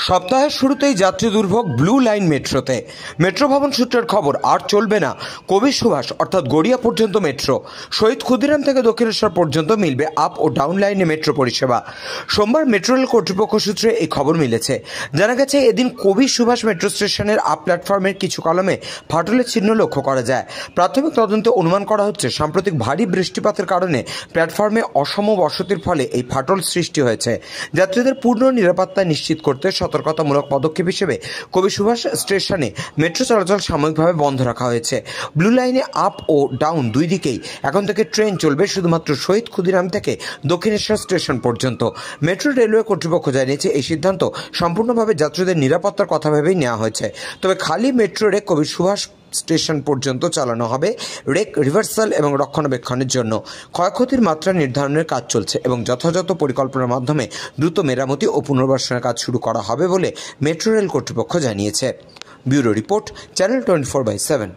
সপ্তাহের শুরুতেই যাত্রী দুর্ভোগ ব্লু লাইন মেট্রোতে। মেট্রো ভবন সূত্রের খবর, আর চলবে না কবি সুভাষ অর্থাৎ গড়িয়া পর্যন্ত মেট্রো। শহীদ ক্ষুদিরাম থেকে দক্ষিণেশ্বর পর্যন্ত মিলবে আপ ও ডাউন লাইনে মেট্রো পরিষেবা। সোমবার মেট্রো রেল কর্তৃপক্ষ সূত্রে এই খবর মিলেছে। জানা গেছে, এদিন কবি সুভাষ মেট্রো স্টেশনের আপ প্ল্যাটফর্মের কিছু কলামে ফাটলের চিহ্ন লক্ষ্য করা যায়। প্রাথমিক তদন্তে অনুমান করা হচ্ছে, সাম্প্রতিক ভারী বৃষ্টিপাতের কারণে প্ল্যাটফর্মে অসম বসতির ফলে এই ফাটল সৃষ্টি হয়েছে। যাত্রীদের পূর্ণ নিরাপত্তা নিশ্চিত করতে সতর্কতামূলক পদক্ষেপ হিসেবে কবি সুভাষ স্টেশনে মেট্রো চলাচল সাময়িকভাবে বন্ধ রাখা হয়েছে। ব্লু লাইনে আপ ও ডাউন দুই দিকেই এখন থেকে ট্রেন চলবে শুধুমাত্র শহীদ ক্ষুদিরাম থেকে দক্ষিণেশ্বর স্টেশন পর্যন্ত। মেট্রো রেলওয়ে কর্তৃপক্ষ জানিয়েছে, এই সিদ্ধান্ত সম্পূর্ণভাবে যাত্রীদের নিরাপত্তার কথা ভেবেই নেওয়া হয়েছে। তবে খালি মেট্রো রেক কবি সুভাষ স্টেশন পর্যন্ত চালানো হবে রেক রিভার্সাল এবং রক্ষণাবেক্ষণের জন্য। ক্ষয়ক্ষতির মাত্রা নির্ধারণের কাজ চলছে এবং যথাযথ পরিকল্পনার মাধ্যমে দ্রুত মেরামতি ও পুনর্বাসনের কাজ শুরু করা হবে বলে মেট্রো রেল কর্তৃপক্ষ জানিয়েছে। Bureau report, channel 24/7।